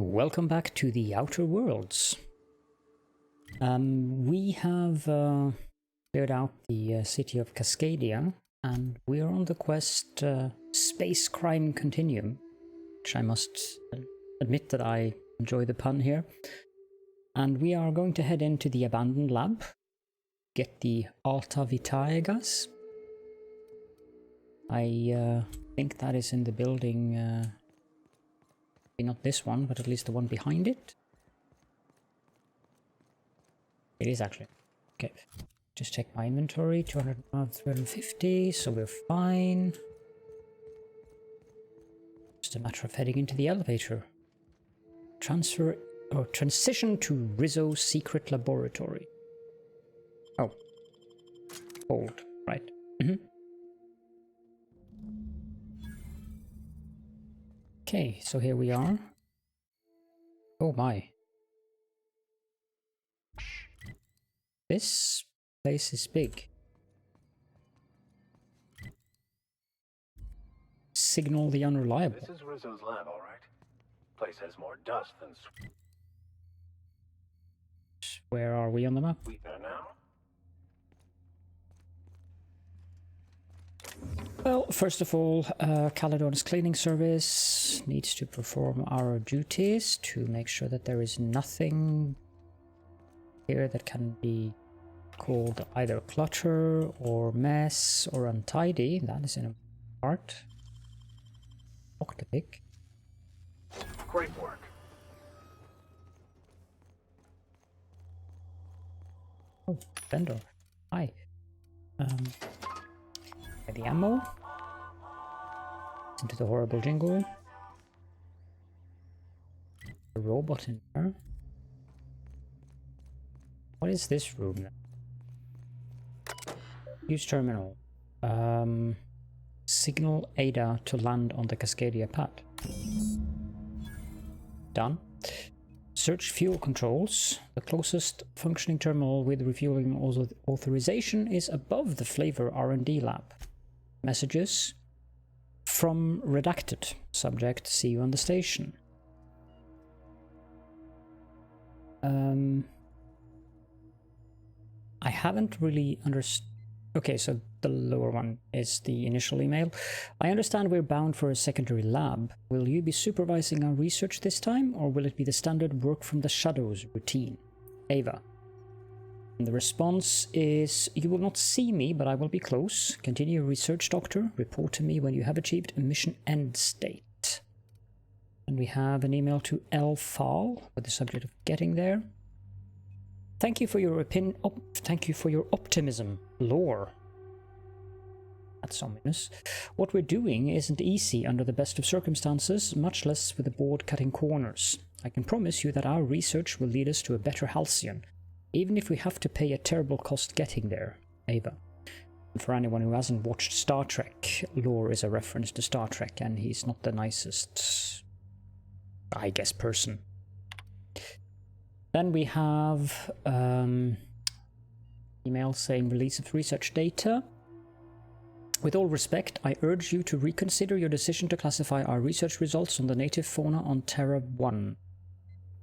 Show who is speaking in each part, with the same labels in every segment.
Speaker 1: Welcome back to the Outer Worlds. We have cleared out the city of Cascadia, and we are on the quest Space Crime Continuum, which I must admit that I enjoy the pun here. And we are going to head into the abandoned lab, get the Alta Vitae gas. I think that is in the building, not this one, but at least the one behind it. It is actually. Okay, just check my inventory, 350, so we're fine. Just a matter of heading into the elevator. Transition to Rizzo's secret laboratory. Oh. Hold, right. Okay, so here we are. Oh my. This place is big. Signal the unreliable.
Speaker 2: This is Rizzo's lab, all right. Place has more dust than
Speaker 1: Where are we on the map?
Speaker 2: we are now.
Speaker 1: Well, first of all, Caledorn's cleaning service needs to perform our duties to make sure that there is nothing here that can be called either clutter or mess or untidy. That is in a part. Octopic.
Speaker 2: Great work.
Speaker 1: Oh, vendor. Hi. The ammo. Listen to the horrible jingle. A robot in there. What is this room then? Use terminal. Signal Ada to land on the Cascadia pad. Done. Search fuel controls. The closest functioning terminal with refueling authorization is above the Flavor R&D lab. Messages from redacted. Subject, see you on the station. I haven't really understood. Okay, so the lower one is the initial email. I understand we're bound for a secondary lab. Will you be supervising our research this time, or will it be the standard work from the shadows routine? Ava. And the response is, you will not see me, but I will be close. Continue your research, Doctor. Report to me when you have achieved a mission end state. And we have an email to L. Fall with the subject of getting there. Thank you for your optimism, lore. That's ominous. What we're doing isn't easy under the best of circumstances, much less with the board cutting corners. I can promise you that our research will lead us to a better Halcyon, even if we have to pay a terrible cost getting there. Ava. And for anyone who hasn't watched Star Trek, lore is a reference to Star Trek, and he's not the nicest, I guess, person. Then we have email saying release of research data. With all respect, I urge you to reconsider your decision to classify our research results on the native fauna on Terra 1.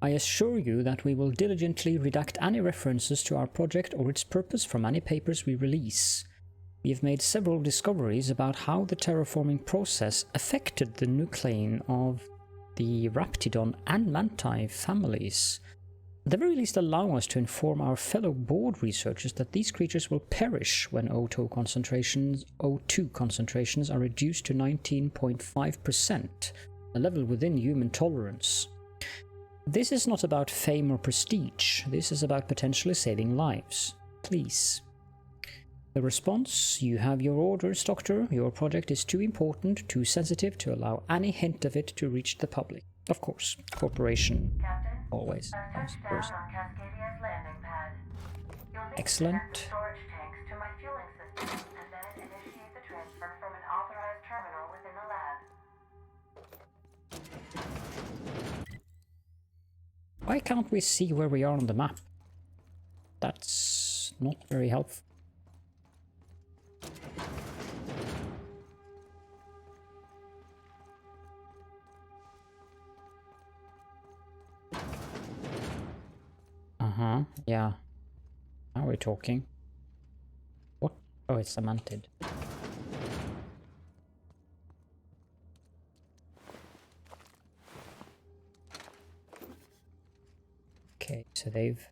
Speaker 1: I assure you that we will diligently redact any references to our project or its purpose from any papers we release. We have made several discoveries about how the terraforming process affected the nuclein of the Raptidon and Manti families. At the very least, allow us to inform our fellow board researchers that these creatures will perish when O2 concentrations are reduced to 19.5%, a level within human tolerance. This is not about fame or prestige, this is about potentially saving lives. Please. The response, you have your orders, Doctor. Your project is too important, too sensitive to allow any hint of it to reach the public. Of course, corporation.
Speaker 3: Captain,
Speaker 1: Always.
Speaker 3: touchdown on Cascadia's landing pad. You'll need
Speaker 1: Excellent.
Speaker 3: to connect the storage tanks to my fueling system, and then initiate the transfer from an authorized terminal within the lab.
Speaker 1: Why can't we see where we are on the map? That's not very helpful. Uh-huh, yeah. Now we're talking. What? Oh, it's cemented. Okay, so they've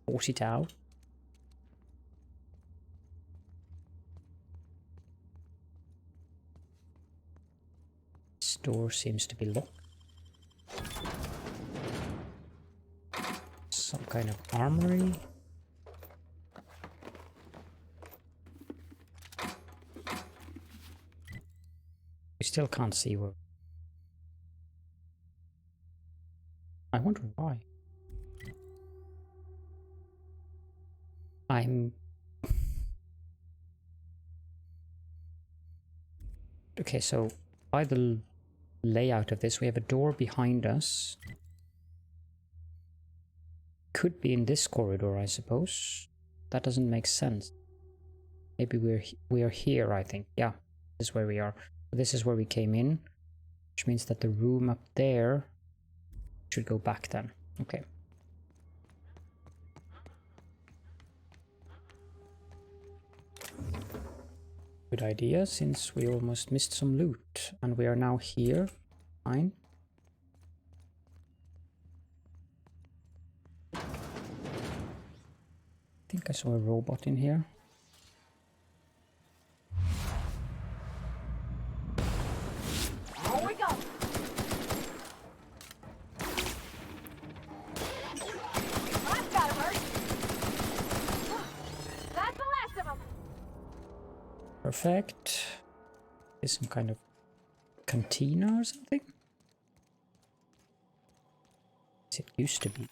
Speaker 1: bought it out. This door seems to be locked. Some kind of armory. We still can't see where. I wonder why. I'm... Okay, so by the layout of this, we have a door behind us. Could be in this corridor, I suppose. That doesn't make sense. Maybe we are here, I think. Yeah, this is where we are. This is where we came in, which means that the room up there should go back then. Okay. Good idea, since we almost missed some loot, and we are now here. Fine. I think I saw a robot in here.
Speaker 3: Here we go. That's gotta hurt. That's the last of them.
Speaker 1: Perfect. Is some kind of cantina or something? As it used to be.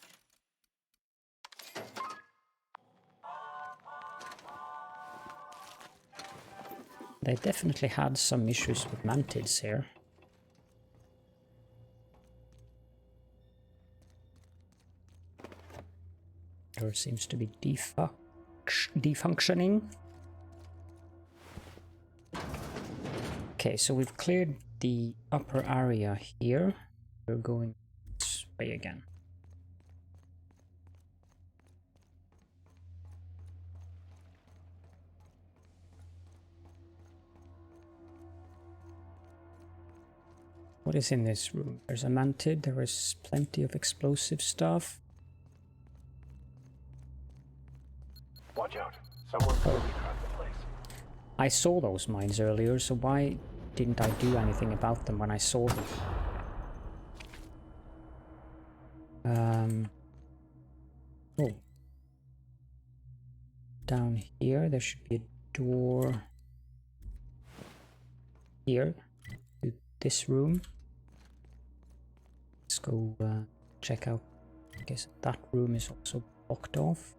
Speaker 1: They definitely had some issues with mantids here. Or seems to be defunctioning. Okay, so we've cleared the upper area here. We're going this way again. What is in this room? There's a mantid, there is plenty of explosive stuff.
Speaker 2: Watch out. Someone's going to track the place.
Speaker 1: I saw those mines earlier, so why didn't I do anything about them when I saw them? Oh. Down here, there should be a door here to this room. Let's go check out. I guess that room is also blocked off.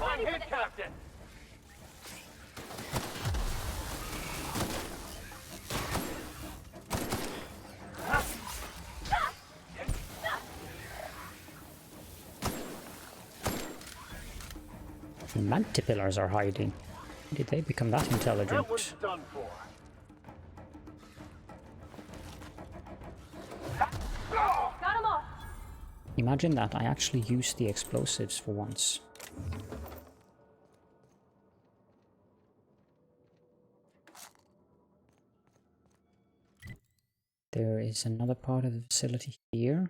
Speaker 2: On hit, Captain!
Speaker 1: The mantipillars are hiding. Did they become that intelligent?
Speaker 2: That one's done for.
Speaker 3: Got them all.
Speaker 1: Imagine that, I actually used the explosives for once. There is another part of the facility here.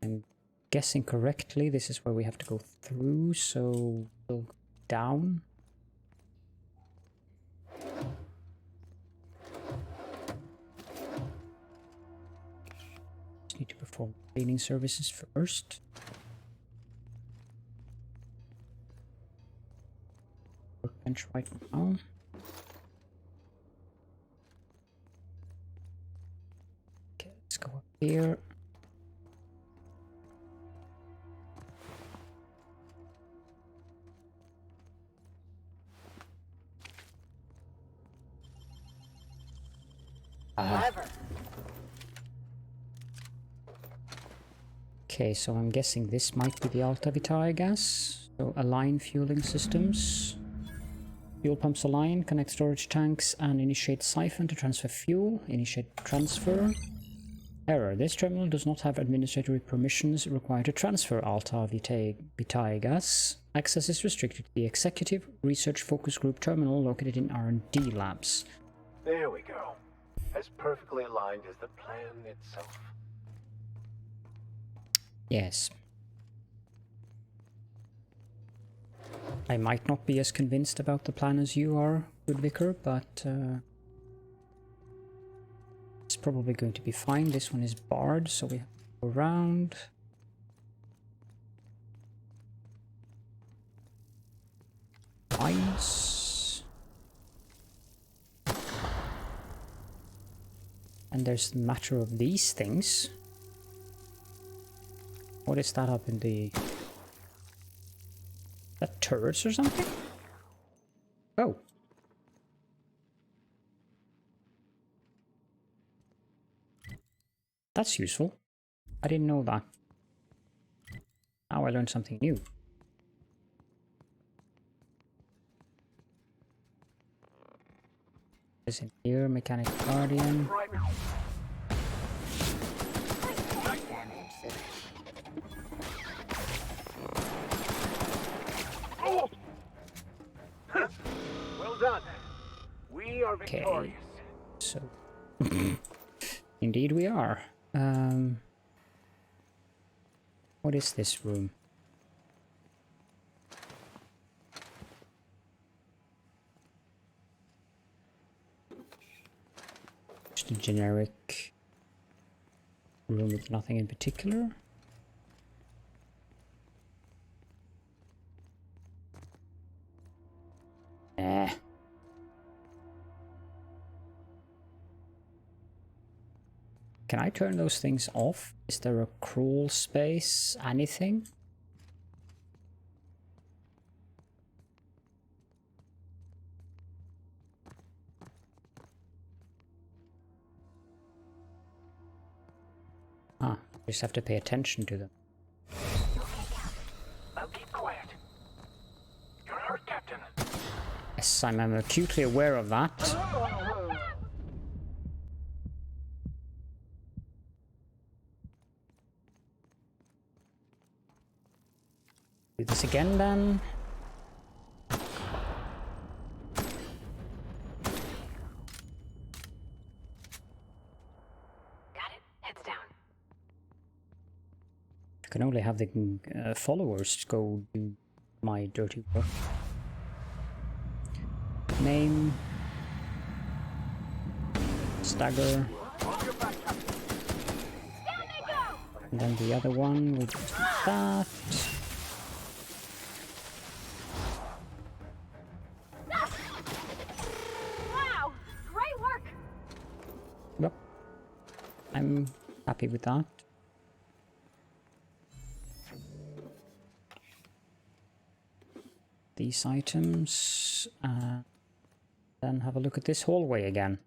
Speaker 1: I'm guessing correctly, this is where we have to go through, so we'll go down. Just need to perform cleaning services first. Workbench right now. Okay, let's go up here. Okay, so I'm guessing this might be the Alta Vitae gas. So align fueling systems. Fuel pumps align, connect storage tanks and initiate siphon to transfer fuel. Initiate transfer. Error. This terminal does not have administrative permissions required to transfer Alta Vitae gas. Access is restricted to the Executive Research Focus Group terminal located in R&D labs.
Speaker 2: There we go. As perfectly aligned as the plan itself.
Speaker 1: Yes. I might not be as convinced about the plan as you are, good vicar, but it's probably going to be fine. This one is barred, so we have to go around. Mines. And there's the matter of these things. What is that up in the... that turrets or something? Oh. That's useful. I didn't know that. Now I learned something new. Is in here, Mechanic Guardian.
Speaker 2: Well done. We are victorious.
Speaker 1: So, indeed we are. What is this room? Just a generic room with nothing in particular. Can I turn those things off? Is there a crawl space? Anything? Ah, just have to pay attention to them.
Speaker 2: Now keep quiet. You're hurt, Captain.
Speaker 1: Yes, I'm acutely aware of that. Do this again, then.
Speaker 4: Got it. Heads down.
Speaker 1: I can only have the followers go do my dirty work. Name. Stagger. And then the other one will do that.
Speaker 4: Wow! Great work!
Speaker 1: Yep. I'm happy with that. These items. Then have a look at this hallway again.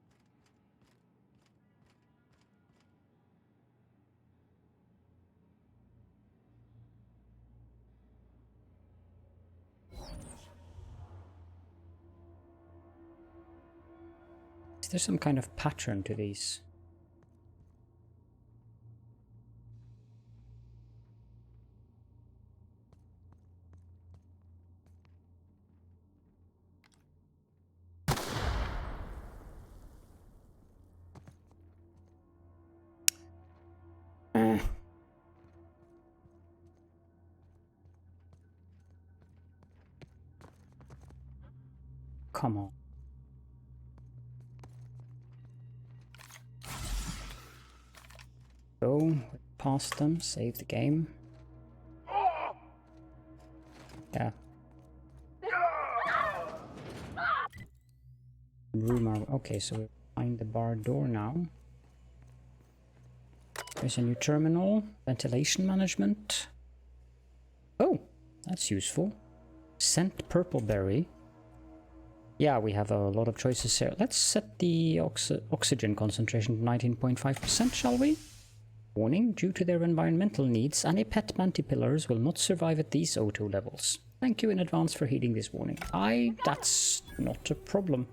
Speaker 1: Is there some kind of pattern to these? Come on. Go past them, save the game. Yeah. Room are okay, so we're behind the bar door now. There's a new terminal, ventilation management. Oh, that's useful. Scent purpleberry. Yeah, we have a lot of choices here. Let's set the oxygen concentration to 19.5%, shall we? Warning, due to their environmental needs, any pet mantipillaurs will not survive at these O2 levels. Thank you in advance for heeding this warning. That's not a problem.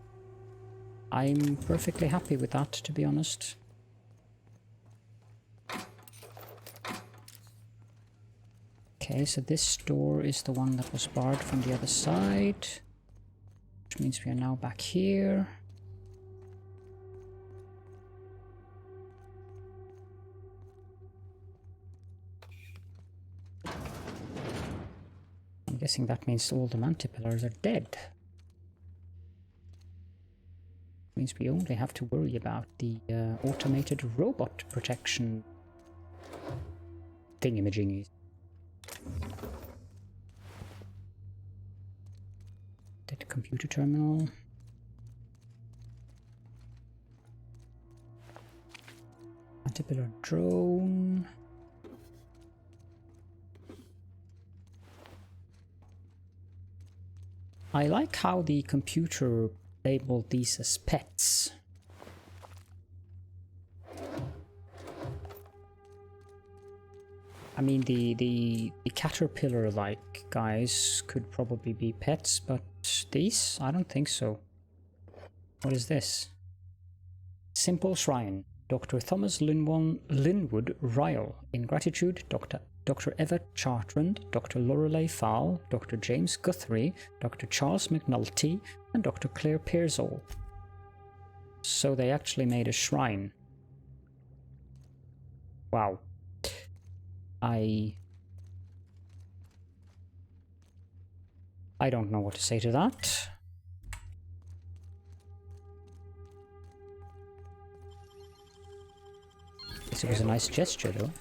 Speaker 1: I'm perfectly happy with that, to be honest. Okay, so this door is the one that was barred from the other side, which means we are now back here. I'm guessing that means all the mantipillars are dead. Means we only have to worry about the automated robot protection thingamajiggies. Dead computer terminal. Mantipillar drone. I like how the computer labeled these as pets. I mean, the caterpillar-like guys could probably be pets, but these? I don't think so. What is this? Simple Shrine. Dr. Thomas Linwood Ryle. In gratitude, Dr. Eva Chartrand, Dr. Lorelei Fowle, Dr. James Guthrie, Dr. Charles McNulty, and Dr. Claire Pearsall. So they actually made a shrine. Wow. I don't know what to say to that. Guess it was a nice gesture, though.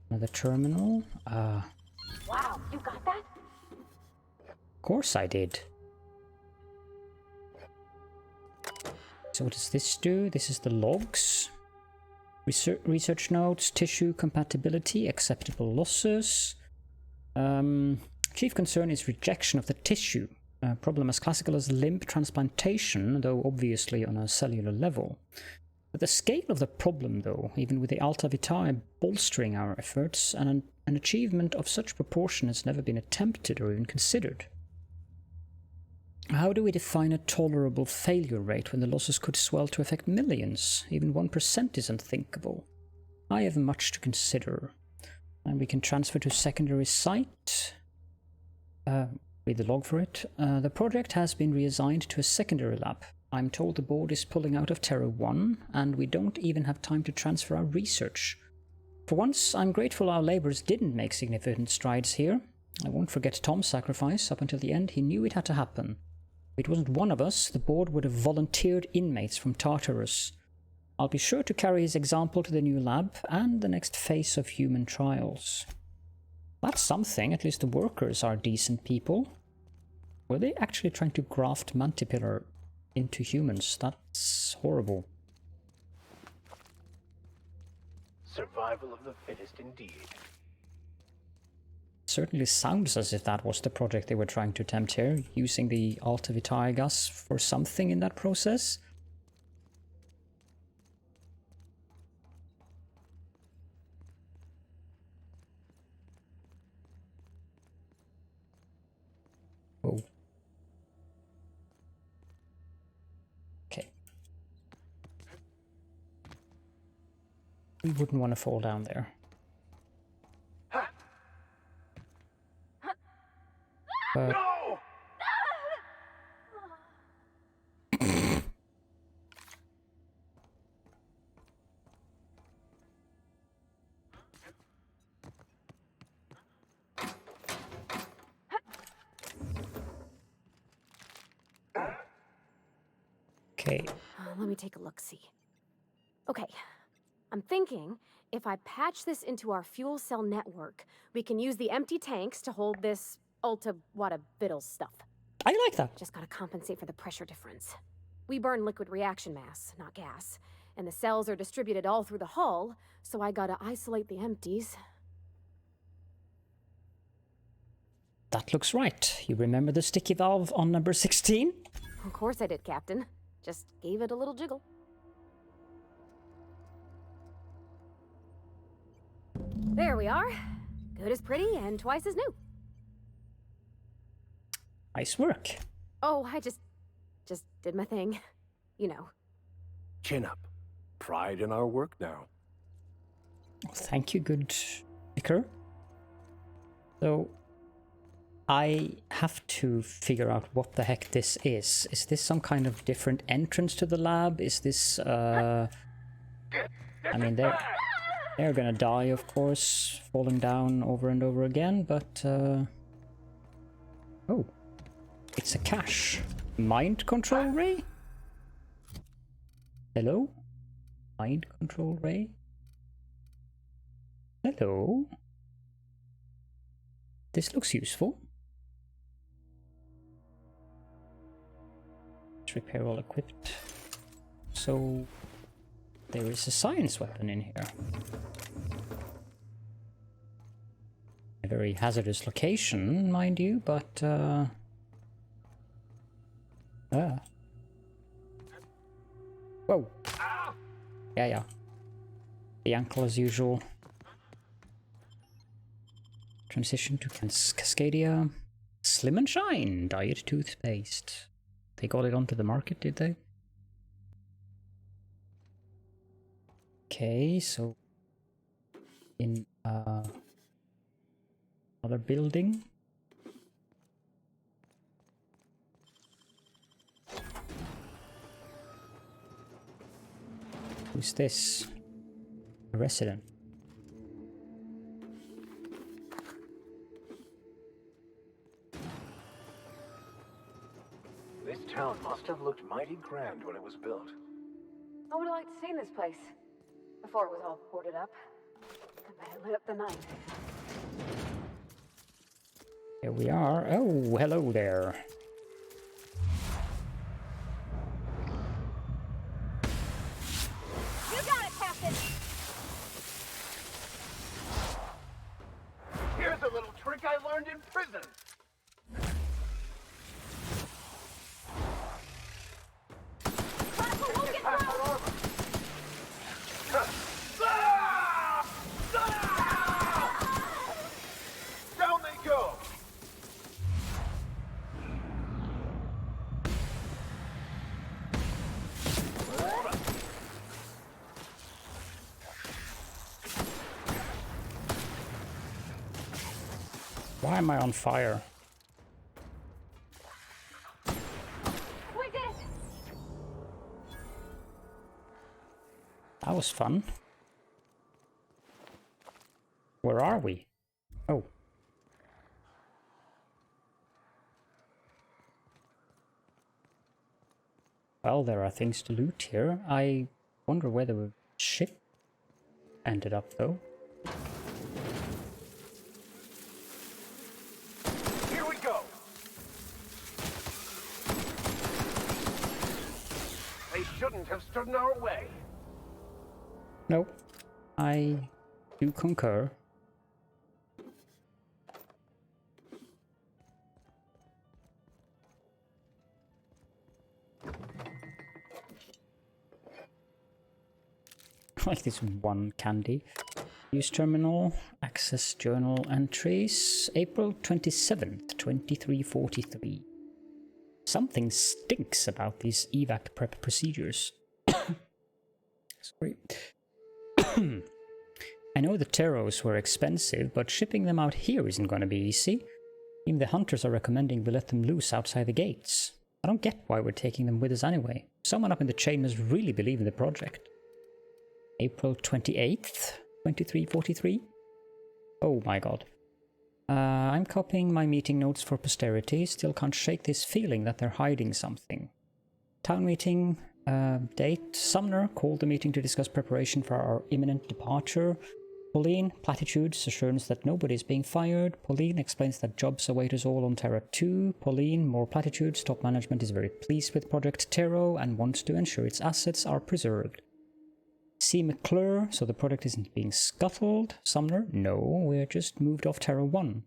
Speaker 1: Another terminal.
Speaker 4: Wow, you got that?
Speaker 1: Of course I did. So what does this do? This is the logs. Research notes, tissue compatibility, acceptable losses. Chief concern is rejection of the tissue. Problem as classical as limb transplantation, though obviously on a cellular level. But the scale of the problem, though, even with the Alta Vitae bolstering our efforts, and an achievement of such proportion has never been attempted or even considered. How do we define a tolerable failure rate when the losses could swell to affect millions? Even 1% is unthinkable. I have much to consider. And we can transfer to secondary site. Read the log for it. The project has been reassigned to a secondary lab. I'm told the board is pulling out of Terra 1, and we don't even have time to transfer our research. For once, I'm grateful our labours didn't make significant strides here. I won't forget Tom's sacrifice. Up until the end, he knew it had to happen. If it wasn't one of us, the board would have volunteered inmates from Tartarus. I'll be sure to carry his example to the new lab and the next phase of human trials. That's something. At least the workers are decent people. Were they actually trying to graft Mantipillar into humans? That's horrible.
Speaker 2: Survival of the fittest indeed.
Speaker 1: Certainly sounds as if that was the project they were trying to attempt here, using the Alta Vitae gas for something in that process. Oh. Okay. We wouldn't want to fall down there.
Speaker 2: No!
Speaker 1: Okay.
Speaker 4: Let me take a look-see. Okay, I'm thinking if I patch this into our fuel cell network, we can use the empty tanks to hold this ulta-wada-biddle stuff.
Speaker 1: I like that.
Speaker 4: Just gotta compensate for the pressure difference. We burn liquid reaction mass, not gas, and the cells are distributed all through the hull, so I gotta isolate the empties.
Speaker 1: That looks right. You remember the sticky valve on number 16?
Speaker 4: Of course I did, Captain. Just gave it a little jiggle. There we are. Good as pretty and twice as new.
Speaker 1: Nice work.
Speaker 4: Oh, I just did my thing. You know.
Speaker 2: Chin up. Pride in our work now.
Speaker 1: Thank you, good vicar. So, I have to figure out what the heck this is. Is this some kind of different entrance to the lab? Is this, I mean, they're gonna die, of course, falling down over and over again, but, oh. It's a cache. Mind control ray? Hello? Mind control ray? Hello? This looks useful. Let's repair all equipped. So there is a science weapon in here. A very hazardous location, mind you, but whoa. Yeah. The ankle as usual. Transition to Cascadia. Slim and Shine diet toothpaste. They got it onto the market, did they? Okay, so in another building. Who's this? A resident.
Speaker 2: This town must have looked mighty grand when it was built.
Speaker 3: I would have liked to see this place before it was all boarded up. And they had lit up the night.
Speaker 1: Here we are. Oh, hello there.
Speaker 4: You got it, Captain!
Speaker 2: Here's a little trick I learned in prison.
Speaker 4: Chronicle won't get
Speaker 2: Pass
Speaker 4: through!
Speaker 2: that armor. Down they go.
Speaker 1: Why am I on fire?
Speaker 4: We did it!
Speaker 1: That was fun. Where are we? Oh. Well, there are things to loot here. I wonder where the ship ended up, though.
Speaker 2: Here we go. They shouldn't have stood in our way.
Speaker 1: Nope. I do concur. Like this one candy. Use terminal, access journal entries, April 27th, 2343. Something stinks about these evac prep procedures. Sorry. I know the Teros were expensive, but shipping them out here isn't going to be easy. Even the hunters are recommending we let them loose outside the gates. I don't get why we're taking them with us anyway. Someone up in the chain must really believe in the project. April 28th, 2343. Oh my god. I'm copying my meeting notes for posterity. Still can't shake this feeling that they're hiding something. Town meeting, date. Sumner called the meeting to discuss preparation for our imminent departure. Pauline, platitudes, assurance that nobody is being fired. Pauline explains that jobs await us all on Terra 2. Pauline, more platitudes. Top management is very pleased with Project Tero and wants to ensure its assets are preserved. C. McClure, so the project isn't being scuttled. Sumner, no, we're just moved off Terra 1.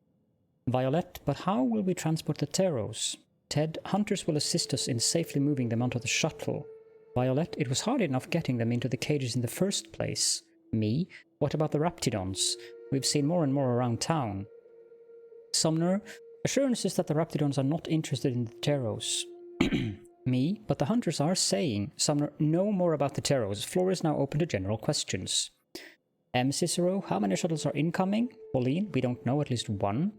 Speaker 1: Violet, but how will we transport the Teros? Ted, hunters will assist us in safely moving them onto the shuttle. Violet, it was hard enough getting them into the cages in the first place. Me, what about the Raptidons? We've seen more and more around town. Sumner, assurances that the Raptidons are not interested in the Teros. Me, but the hunters are saying some know more about the Terros. Floor is now open to general questions. Cicero, how many shuttles are incoming? Pauline, we don't know, at least one.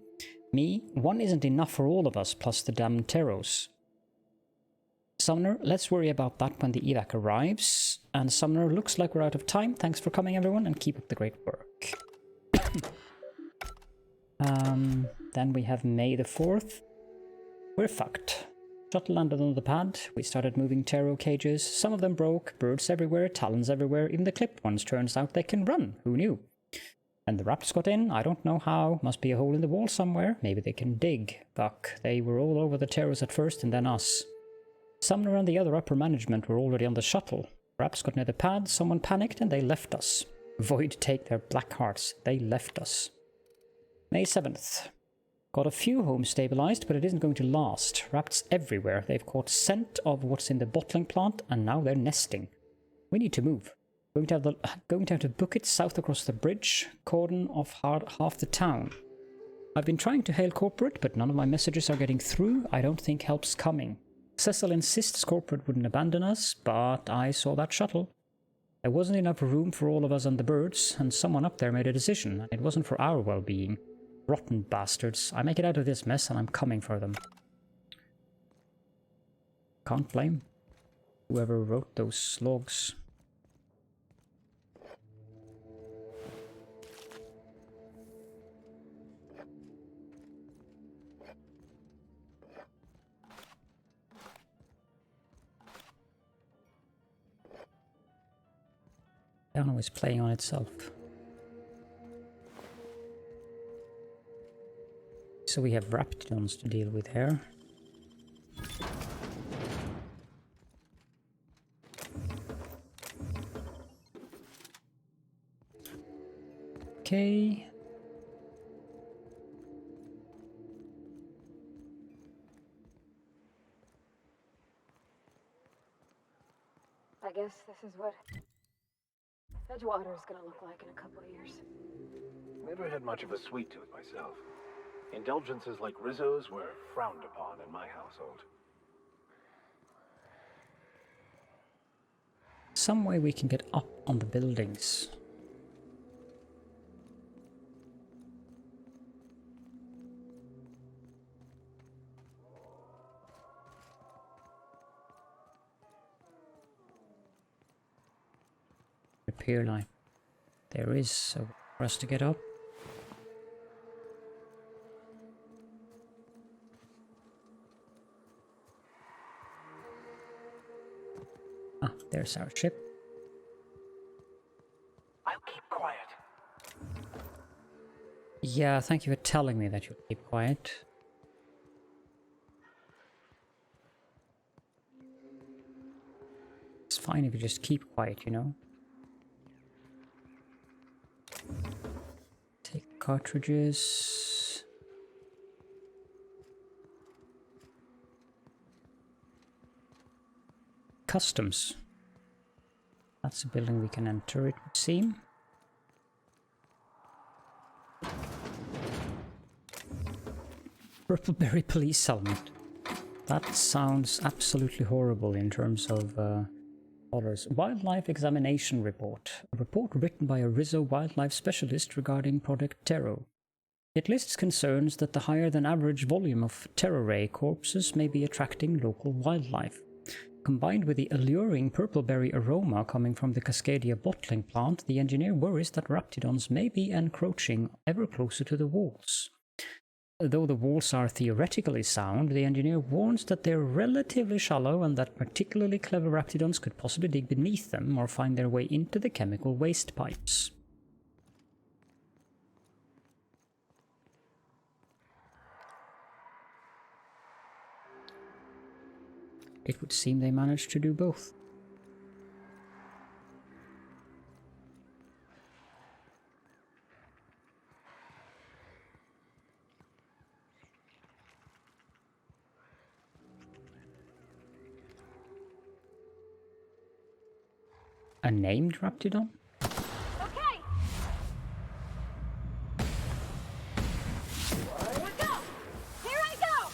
Speaker 1: Me, one isn't enough for all of us, plus the damned Terros. Sumner, let's worry about that when the evac arrives. And Sumner, looks like we're out of time. Thanks for coming, everyone, and keep up the great work. Then we have May the 4th. We're fucked. Shuttle landed on the pad. We started moving Terro cages. Some of them broke. Birds everywhere, talons everywhere. Even the clipped ones, turns out they can run. Who knew? And the Raptors got in. I don't know how. Must be a hole in the wall somewhere. Maybe they can dig. Fuck. They were all over the Terros at first and then us. Sumner and the other upper management were already on the shuttle. Raps got near the pad. Someone panicked and they left us. Void take their black hearts. They left us. May 7th. Got a few homes stabilized, but it isn't going to last. Rats everywhere. They've caught scent of what's in the bottling plant, and now they're nesting. We need to move. Going to have to book it south across the bridge, cordon off half the town. I've been trying to hail corporate, but none of my messages are getting through. I don't think help's coming. Cecil insists corporate wouldn't abandon us, but I saw that shuttle. There wasn't enough room for all of us and the birds, and someone up there made a decision, and it wasn't for our well-being. Rotten bastards. I make it out of this mess and I'm coming for them. Can't blame whoever wrote those logs. Piano is playing on itself. So we have Raptidons to deal with here. Okay.
Speaker 4: I guess this is what Edgewater is gonna look like in a couple of years.
Speaker 2: Never had much of a sweet tooth myself. Indulgences like Rizzo's were frowned upon in my household.
Speaker 1: Some way we can get up on the buildings. Appear like there is a way for us to get up. Ah, there's our ship.
Speaker 2: I'll keep quiet.
Speaker 1: Yeah, thank you for telling me that you'll keep quiet. It's fine if you just keep quiet, you know? Take cartridges. Customs. That's a building we can enter, it would seem. Purpleberry police settlement. That sounds absolutely horrible in terms of dollars. Wildlife examination report. A report written by a Rizzo wildlife specialist regarding Project Terro. It lists concerns that the higher than average volume of Terror Ray corpses may be attracting local wildlife. Combined with the alluring purpleberry aroma coming from the Cascadia bottling plant, the engineer worries that Raptidons may be encroaching ever closer to the walls. Though the walls are theoretically sound, the engineer warns that they're relatively shallow and that particularly clever Raptidons could possibly dig beneath them or find their way into the chemical waste pipes. It would seem they managed to do both. A named Raptidon?
Speaker 4: Okay! Here we go! Here I go!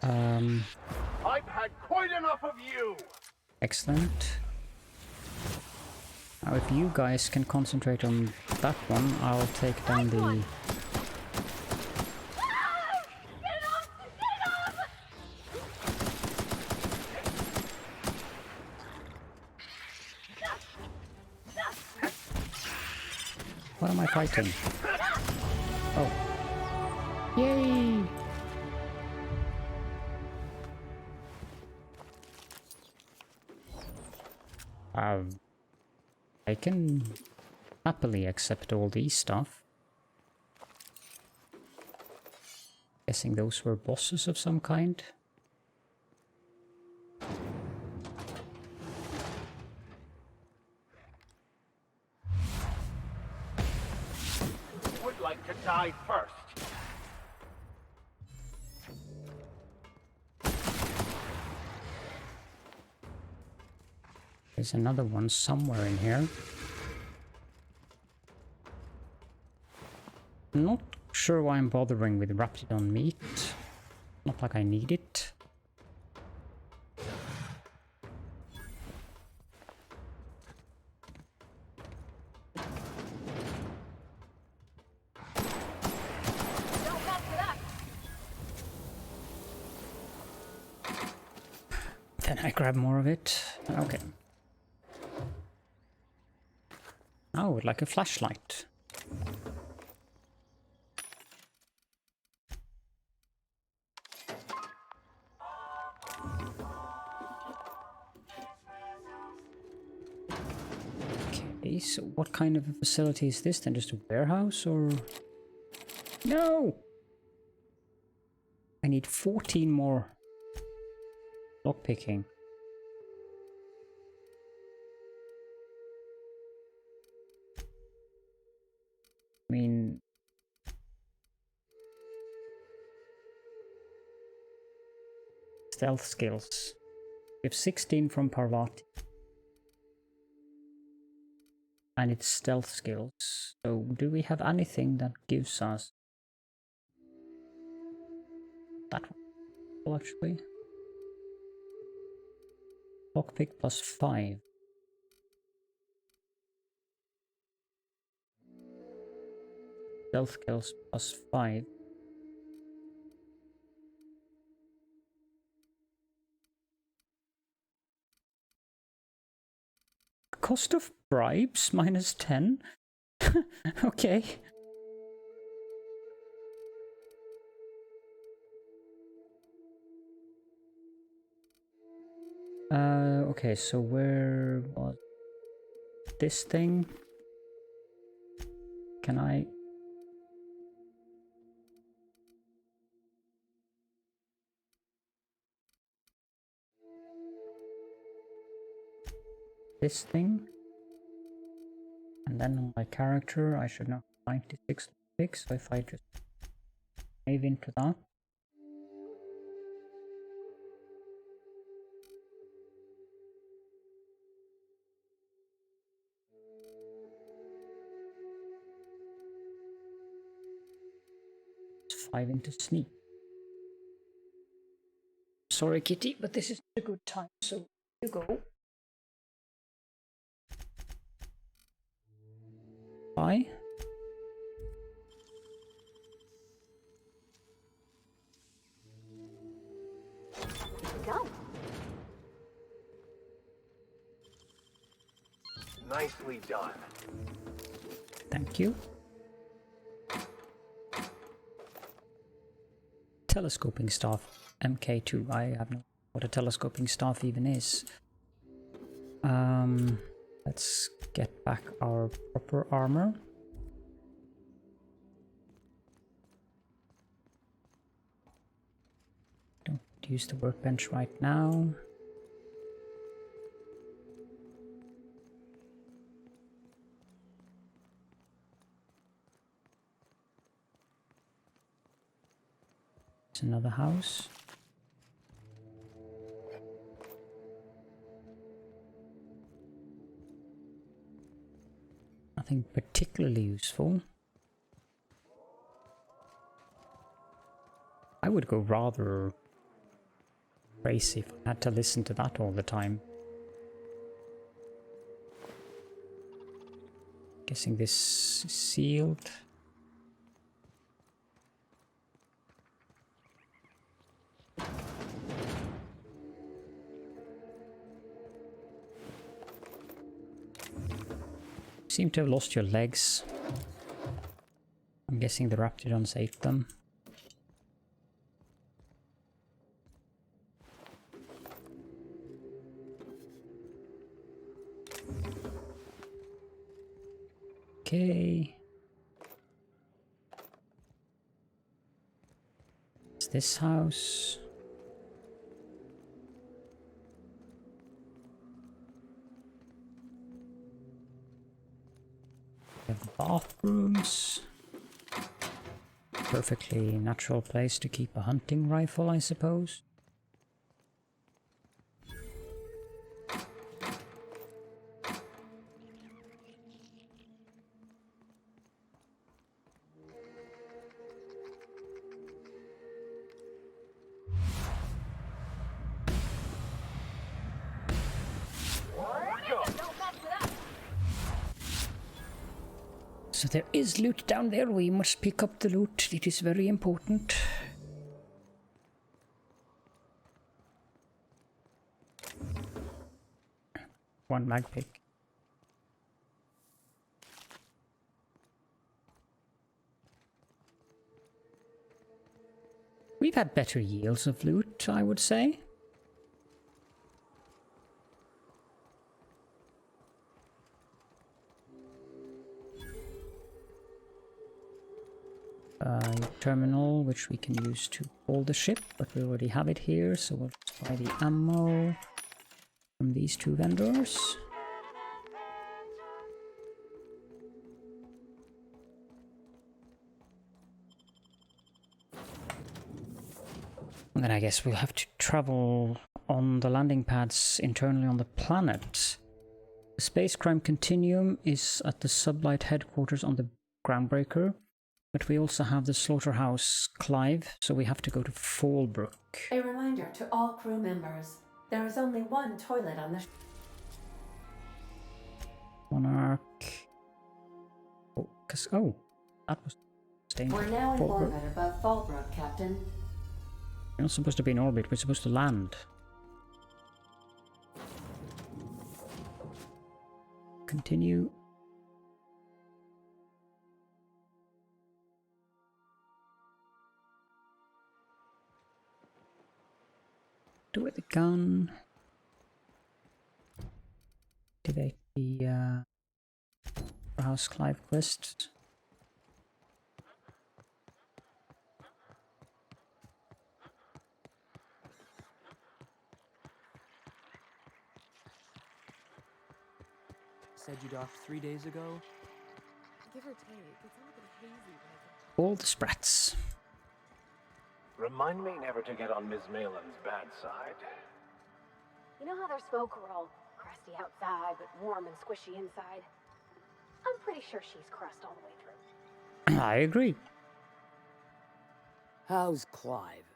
Speaker 2: I've had quite enough of you!
Speaker 1: Excellent. Now if you guys can concentrate on that one, I'll take down the... What am I fighting? Oh. Yay! I can happily accept all these stuff. Guessing those were bosses of some kind.
Speaker 2: Would like to die first.
Speaker 1: There's another one somewhere in here. I'm not sure why I'm bothering with Raptidon meat. Not like I need it. Then I grab more of it. Okay. I would like a flashlight. Okay, so what kind of a facility is this then? Just a warehouse or... No! I need 14 more lockpicking. I mean... Stealth skills. We have 16 from Parvati. And it's stealth skills. So do we have anything that gives us that one? Well, actually. Lockpick plus 5. Stealth skills plus 5. Cost of bribes minus 10? Okay. Okay, so where was this thing? Can I... This thing? And then on my character, I should know 96 picks, so if I just move into that. It's 5 into sneak. Sorry, Kitty, but this is a good time, so you go. 5.
Speaker 4: Go.
Speaker 2: Nicely done.
Speaker 1: Thank you. Telescoping staff, MK2. I have no idea what a telescoping staff even is. Let's get back our proper armor. Don't use the workbench right now. It's another house. Nothing particularly useful. I would go rather Crazy if I had to listen to that all the time. Guessing this is sealed. Seem to have lost your legs. I'm guessing the Raptidons ate them. Okay. It's this house. We have bathrooms. Perfectly natural place to keep a hunting rifle, I suppose. So there is loot down there, we must pick up the loot, it is very important. One mag pick. We've had better yields of loot, I would say. Terminal, which we can use to hold the ship, but we already have it here, so we'll just buy the ammo from these two vendors. And then I guess we'll have to travel on the landing pads internally on the planet. The Space Crime Continuum is at the Sublight headquarters on the Groundbreaker. But we also have the Slaughterhouse Clive, so we have to go to Fallbrook.
Speaker 5: A reminder to all crew members, there is only one toilet on the
Speaker 1: Monarch. Oh, that was staying.
Speaker 5: We're now in orbit above Fallbrook, Captain.
Speaker 1: We're not supposed to be in orbit, we're supposed to land. Continue. Do with the gun. Activate the House Clive quest.
Speaker 6: Said you docked 3 days ago?
Speaker 4: Give or take, it's a little hazy.
Speaker 1: All the sprats.
Speaker 2: Remind me never to get on Ms. Malin's bad side.
Speaker 4: You know how their smoke are all crusty outside, but warm and squishy inside? I'm pretty sure she's crust all the way through.
Speaker 1: I agree.
Speaker 7: How's Clive?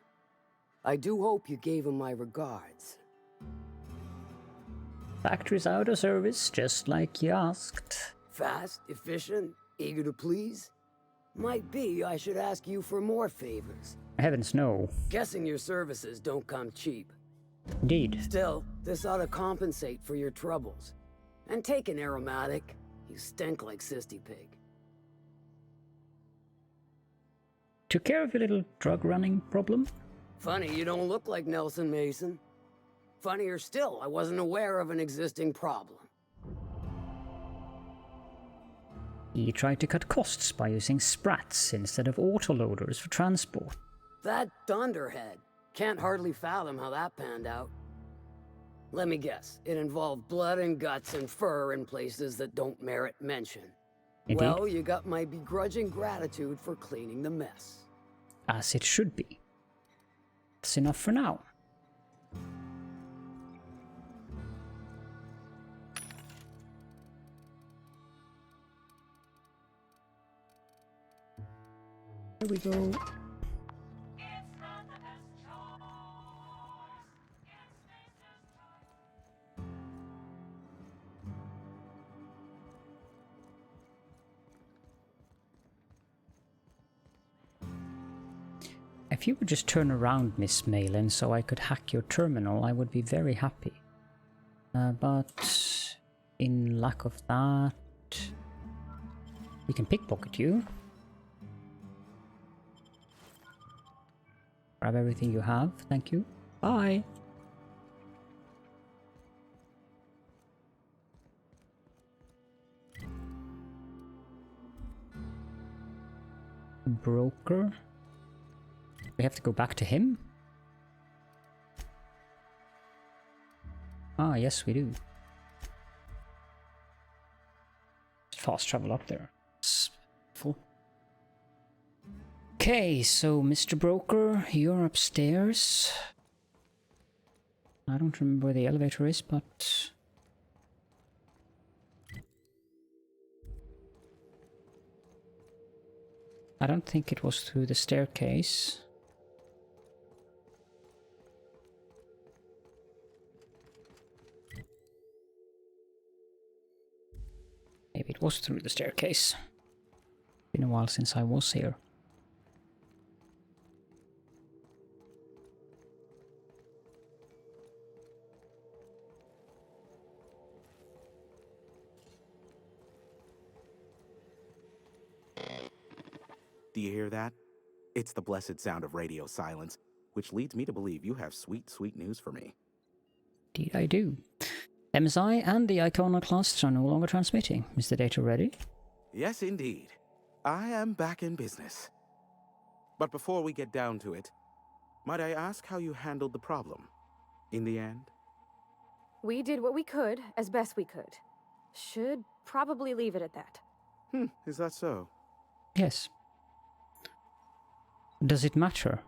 Speaker 7: I do hope you gave him my regards.
Speaker 1: Factory's out of service, just like you asked.
Speaker 7: Fast, efficient, eager to please? Might be I should ask you for more favors.
Speaker 1: Heavens no.
Speaker 7: Guessing your services don't come cheap.
Speaker 1: Indeed.
Speaker 7: Still, this ought to compensate for your troubles. And take an aromatic. You stink like Sisty Pig.
Speaker 1: Took care of your little drug running problem?
Speaker 7: Funny you don't look like Nelson Mason. Funnier still, I wasn't aware of an existing problem.
Speaker 1: He tried to cut costs by using sprats instead of autoloaders for transport.
Speaker 7: That dunderhead. Can't hardly fathom how that panned out. Let me guess, it involved blood and guts and fur in places that don't merit mention.
Speaker 1: Indeed.
Speaker 7: Well, you got my begrudging gratitude for cleaning the mess.
Speaker 1: As it should be. That's enough for now. Here we go. If you would just turn around, Miss Malin, so I could hack your terminal, I would be very happy. But in lack of that, we can pickpocket you. Grab everything you have, thank you. Bye! Broker. We have to go back to him? Ah, yes, we do. Fast travel up there. It's full. Okay, so Mr. Broker, you're upstairs. I don't remember where the elevator is, but... I don't think it was through the staircase. Maybe it was through the staircase. Been a while since I was here.
Speaker 6: Do you hear that? It's the blessed sound of radio silence, which leads me to believe you have sweet, sweet news for me.
Speaker 1: Indeed I do. MSI and the iconoclasts are no longer transmitting. Is the data ready?
Speaker 6: Yes, indeed. I am back in business. But before we get down to it, might I ask how you handled the problem? In the end?
Speaker 4: We did what we could, as best we could. Should probably leave it at that.
Speaker 6: Is that so?
Speaker 1: Yes. Does it matter?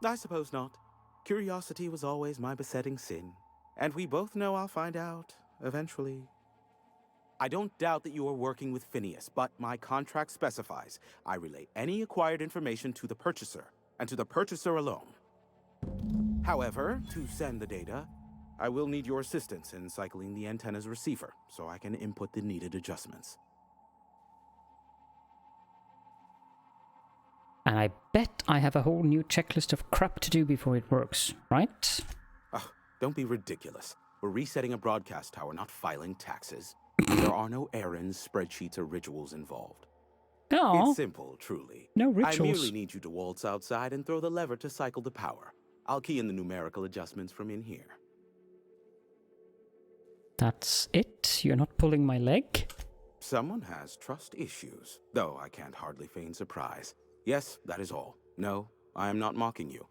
Speaker 6: I suppose not. Curiosity was always my besetting sin. And we both know I'll find out, eventually. I don't doubt that you are working with Phineas, but my contract specifies I relay any acquired information to the purchaser, and to the purchaser alone. However, to send the data, I will need your assistance in cycling the antenna's receiver, so I can input the needed adjustments.
Speaker 1: And I bet I have a whole new checklist of crap to do before it works, right?
Speaker 6: Oh, don't be ridiculous. We're resetting a broadcast tower, not filing taxes. There are no errands, spreadsheets, or rituals involved.
Speaker 1: No.
Speaker 6: It's simple, truly.
Speaker 1: No rituals.
Speaker 6: I merely need you to waltz outside and throw the lever to cycle the power. I'll key in the numerical adjustments from in here.
Speaker 1: That's it? You're not pulling my leg?
Speaker 6: Someone has trust issues, though I can't hardly feign surprise. Yes, that is all. No, I am not mocking you.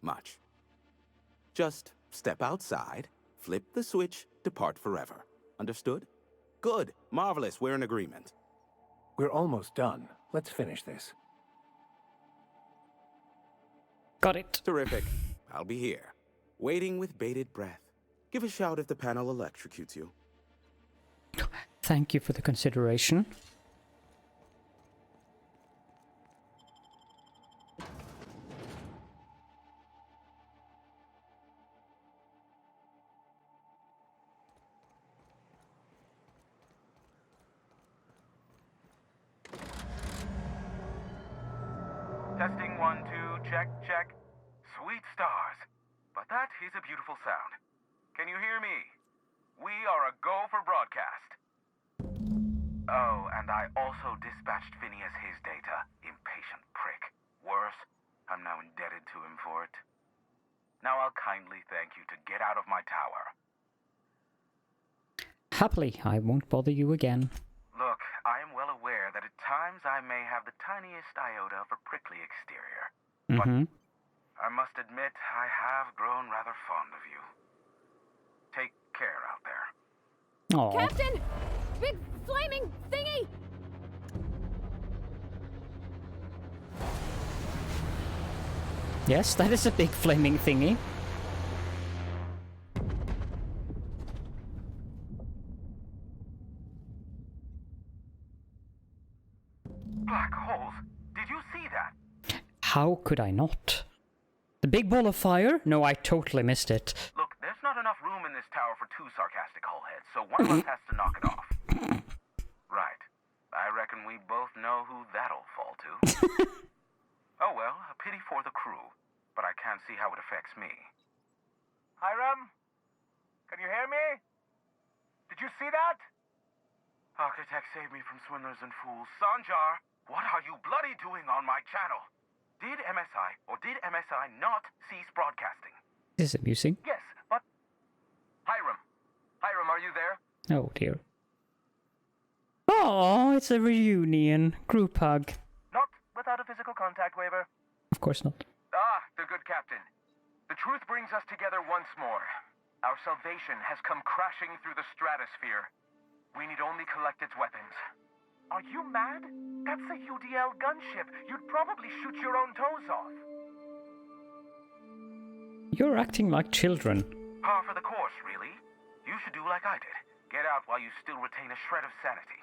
Speaker 6: Much. Just step outside, flip the switch, depart forever. Understood? Good. Marvelous. We're in agreement.
Speaker 2: We're almost done. Let's finish this.
Speaker 1: Got it.
Speaker 6: Terrific. I'll be here, waiting with bated breath. Give a shout if the panel electrocutes you.
Speaker 1: Thank you for the consideration.
Speaker 8: Testing 1, 2, check, check. Sweet stars. But that is a beautiful sound. Can you hear me? We are a go for broadcast. Oh, and I also dispatched Phineas his data. Impatient prick. Worse, I'm now indebted to him for it. Now I'll kindly thank you to get out of my tower.
Speaker 1: Happily, I won't bother you again.
Speaker 8: Look, I am well aware that at times I may have the tiniest iota of a prickly exterior. But I must admit I have grown rather fond of you. Take care out there.
Speaker 1: Aww.
Speaker 4: Captain! Big flaming thingy!
Speaker 1: Yes, that is a big flaming thingy.
Speaker 8: Black holes. Did you see that?
Speaker 1: How could I not? The big ball of fire? No, I totally missed it.
Speaker 8: Look, there's not enough room in this tower for 2 sarcastic hullheads, so one of us has to knock it off. Right. I reckon we both know who that'll fall to. Oh well, a pity for the crew, but I can't see how it affects me. Hiram? Can you hear me? Did you see that? Architect saved me from swindlers and fools. Sanjar, what are you bloody doing on my channel? Did MSI or did MSI not cease broadcasting?
Speaker 1: This is amusing.
Speaker 8: Yes, but... Hiram. Hiram, are you there?
Speaker 1: Oh dear. Oh, it's a reunion. Group hug.
Speaker 8: Not without a physical contact waiver.
Speaker 1: Of course not.
Speaker 8: Ah, the good captain. The truth brings us together once more. Our salvation has come crashing through the stratosphere. We need only collect its weapons. Are you mad? That's a UDL gunship. You'd probably shoot your own toes off.
Speaker 1: You're acting like children.
Speaker 8: Par for the course, really. You should do like I did. Get out while you still retain a shred of sanity.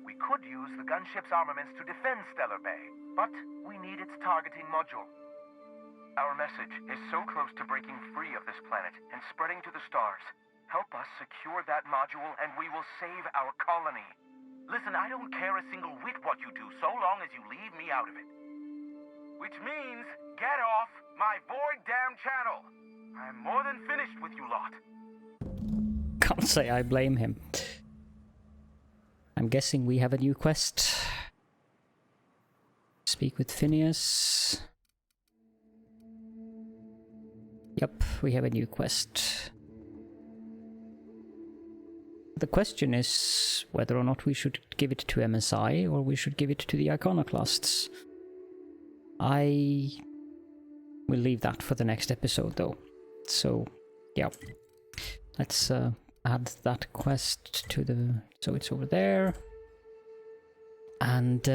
Speaker 8: We could use the gunship's armaments to defend Stellar Bay, but we need its targeting module. Our message is so close to breaking free of this planet and spreading to the stars. Help us secure that module and we will save our colony. Listen, I don't care a single whit what you do so long as you leave me out of it. Which means, get off my void damn channel. I'm more than finished with you lot.
Speaker 1: Can't say I blame him. I'm guessing we have a new quest. Speak with Phineas. Yep, we have a new quest. The question is whether or not we should give it to MSI or we should give it to the Iconoclasts. I will leave that for the next episode though. So, yeah. Let's add that quest to the... so it's over there. And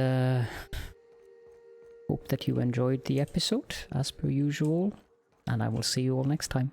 Speaker 1: hope that you enjoyed the episode, as per usual. And I will see you all next time.